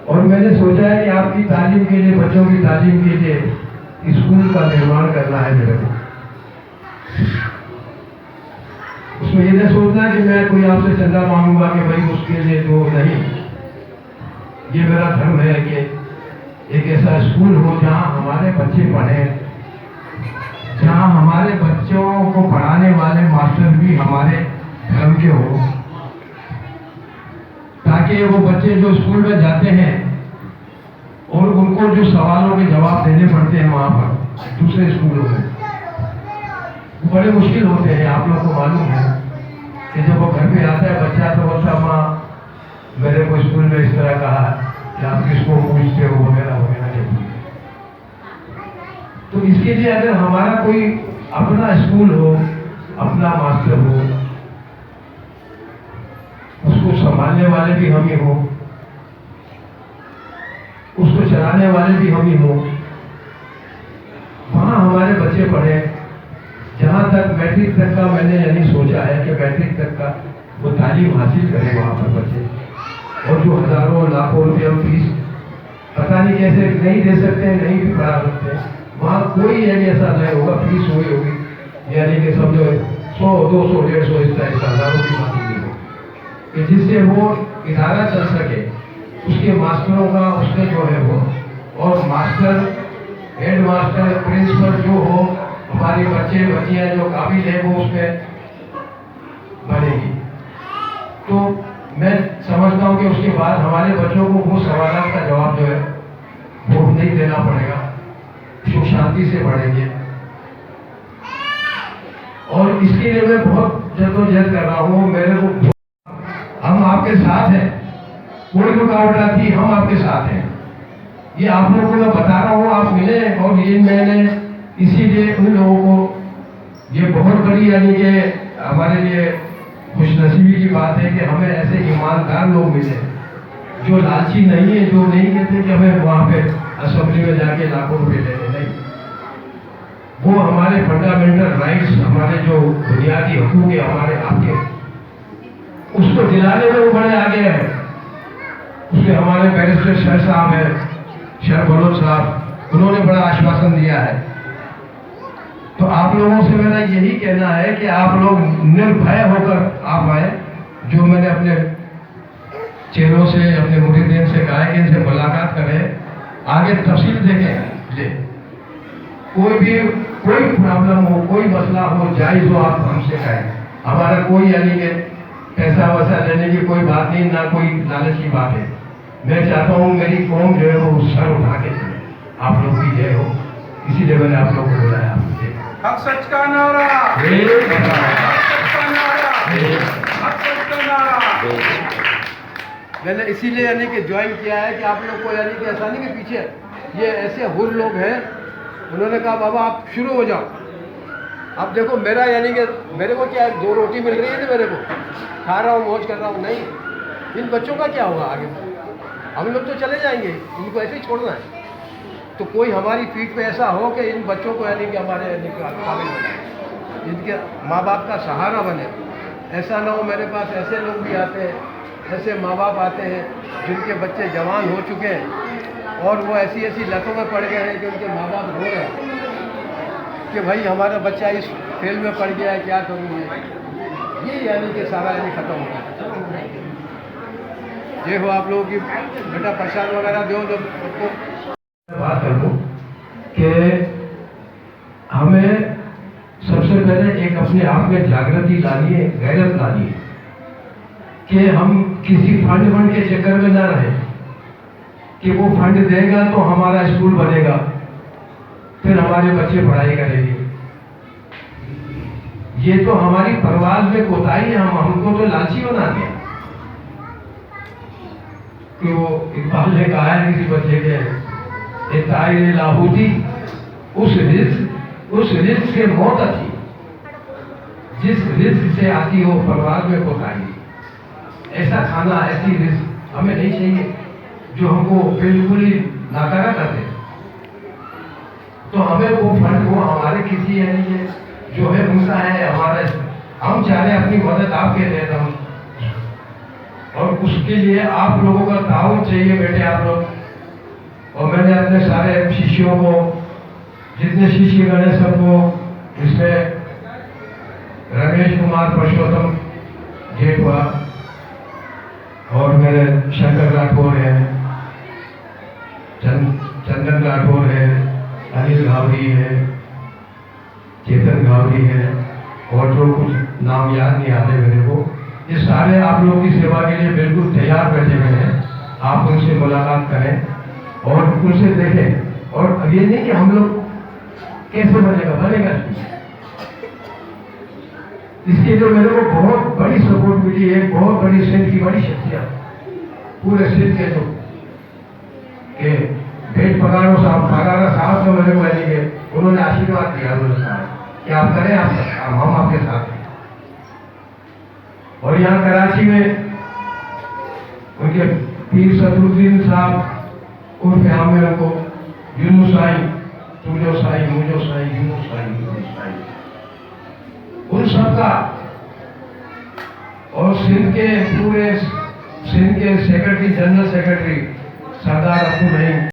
और मैंने सोचा है कि आपकी तालीम के लिए, बच्चों की तालीम के लिए स्कूल का निर्माण करना है मेरे को। उसमें ये नहीं सोचना कि मैं कोई आपसे चंदा मांगूंगा कि भाई उसके लिए तो नहीं। ये मेरा धर्म है कि एक ऐसा स्कूल हो जहां हमारे बच्चे पढ़े, जहां हमारे बच्चों को पढ़ाने वाले मास्टर भी हमारे धर्म के हो, ताकि वो बच्चे जो स्कूल में जाते हैं और उनको जो सवालों के जवाब देने पड़ते हैं वहां पर दूसरे स्कूलों में, बड़े मुश्किल होते हैं। आप लोग को मालूम है कि जब वो घर पे आता है बच्चा तो बोलता माँ मेरे को स्कूल में इस तरह कहा कि आप किसको पूछते हो वगैरह वगैरह के। तो इसके लिए अगर हमारा कोई अपना स्कूल हो, अपना मास्टर हो, उसको संभालने वाले भी हम ही हो, उसको चलाने वाले भी हम ही हो, वहां हमारे बच्चे पढ़े। जहां तक मैट्रिक तक का मैंने यानी सोचा है कि मैट्रिक तक का वो तालीम हासिल करें वहां पर बच्चे, और जो हजारों लाखों रुपये फीस पता नहीं कैसे नहीं दे सकते, नहीं भी पढ़ा सकते, वहाँ कोई यानी ऐसा नहीं होगा। फीस हुई होगी यानी कि समझो 100, 200, 150 इस तरह हजारों की बात नहीं हो कि जिससे वो इदारा चल सके, उसके मास्टरों का उसके जो है वो, और मास्टर, हेड मास्टर, प्रिंसिपल जो हो, हमारे बच्चे बच्चियां जो काबिल है वो उसमें बनेगी। तो मैं समझता हूँ कि उसके बाद हमारे बच्चों को वो सवालों का जवाब जो है वो नहीं देना पड़ेगा, सुख शांति से पढ़ेंगे। और इसके लिए मैं बहुत जद्दोजहद कर रहा हूँ। मेरे को हम आपके साथ हैं, कोई रुकावट आती हम आपके साथ हैं। ये आप लोगों को मैं बता रहा हूँ, आप मिले। और ये मैंने इसीलिए उन लोगों को, ये बहुत बड़ी यानी कि हमारे लिए खुशनसीबी की बात है कि हमें ऐसे ईमानदार लोग मिले जो लालची नहीं है, जो नहीं कहते कि हमें वहाँ पे असेंबली में जाके लाखों रुपए लेने, नहीं। वो हमारे फंडामेंटल राइट्स, हमारे जो बुनियादी हकूक है हमारे आपके, उसको दिलाने में वो बड़े आगे हैं। उसमें हमारे बैरिस्टर शर साहब हैं, शर बलोच साहब, उन्होंने बड़ा आश्वासन दिया है। तो आप लोगों से मेरा यही कहना है कि आप लोग निर्भय होकर आप आए। जो मैंने अपने चेहरों से, अपने मुरीदीन से कहा है कि इनसे मुलाकात करें, आगे तफसील देखें ले। कोई प्रॉब्लम हो, कोई मसला हो, जायज हो, आप हमसे कहें। हमारा कोई यानी कि पैसा वैसा लेने की कोई बात नहीं, ना कोई लालच की बात है। मैं चाहता हूँ मेरी कौम जो है वो सर उठा के चले, आप लोग की जय हो। इसीलिए मैंने आप लोग को बुलाया। हक सच का नारा, मैंने इसीलिए यानी कि ज्वाइन किया है कि आप लोग को यानी कि ऐसा नहीं कि पीछे ये ऐसे हुर लोग हैं, उन्होंने कहा बाबा आप शुरू हो जाओ। अब देखो मेरा यानी कि मेरे को क्या 2 रोटी मिल रही है ना, मेरे को खा रहा हूँ, मौज कर रहा हूँ, नहीं। इन बच्चों का क्या होगा आगे? हम लोग तो चले जाएंगे, इनको ऐसे ही छोड़ना है। तो कोई हमारी पीठ पे ऐसा हो कि इन बच्चों को यानी कि हमारे काबिल बने, इनके माँ बाप का सहारा बने। ऐसा ना हो मेरे पास ऐसे लोग भी आते हैं, ऐसे माँ बाप आते हैं जिनके बच्चे जवान हो चुके हैं और वो ऐसी ऐसी लतों में पड़ गए हैं कि उनके माँ बाप रो रहे हैं कि भाई हमारा बच्चा इस फेल में पड़ गया है, क्या करूँ मैं। ये यानी कि सारा यानी खत्म हो गया। ये हो आप लोगों की बेटा प्रसाद वगैरह दो जो बात करूँ कि हमें सबसे पहले एक अपने आप में जागृति लानी है, गैरत लानी है कि हम किसी फंड के चक्कर में ना रहे कि वो फंड देगा तो हमारा स्कूल बनेगा, फिर हमारे बच्चे पढ़ाई करेंगे। ये तो हमारी परवाज में कोताही है। हमको तो लालची बना दिया कि वो इकबाल ने कहा है किसी बच्चे के ताई लाहूती उस रिज्क से मौत आती, जिस रिज्क से आती हो परवाज में कोताही। ऐसा खाना, ऐसी रिज्क हमें नहीं चाहिए जो हमको बिल्कुल ही नाकारा कर दे। तो हमें वो फंड वो हमारे किसी यानी कि जो है उनका है, हमारा हम चाह रहे अपनी मदद आपके दे हम, और उसके लिए आप लोगों का ताउन चाहिए बेटे आप लोग। और मैंने अपने सारे शिष्यों को, जितने शिष्यगण हैं सबको, इसमें रमेश कुमार पुरुषोत्तम जेठवा और मेरे शंकर राठौर है, चंदन राठौर है, अनिल गावरी है, चेतन गावरी है, और जो कुछ नाम याद नहीं आ रहे मेरे को, ये सारे आप लोगों की सेवा के लिए बिल्कुल तैयार बैठे हुए हैं। आप उनसे मुलाकात करें और उनसे देखें। और ये नहीं कि हम लोग कैसे बनेगा इसके लिए मेरे को बहुत बड़ी सपोर्ट मिली है, बहुत बड़ी सिंध की बड़ी शक्तियाँ पूरे सिंध के जो के भेज पगारों साहब पगारा साहब तो मेरे को के उन्होंने आशीर्वाद दिया, उन्होंने कहा कि आप करें आपका काम, हम आपके साथ हैं। और यहाँ कराची में उनके पीर सदरुद्दीन साहब उर्फ आमिर को यूनुस साई, तुझो साई, मुझो साई, यूनुस साई, यूनुस साई, उन सबका, और सिंध के पूरे सिंध के सेक्रेटरी, जनरल सेक्रेटरी सरदार अब्दुल रहीम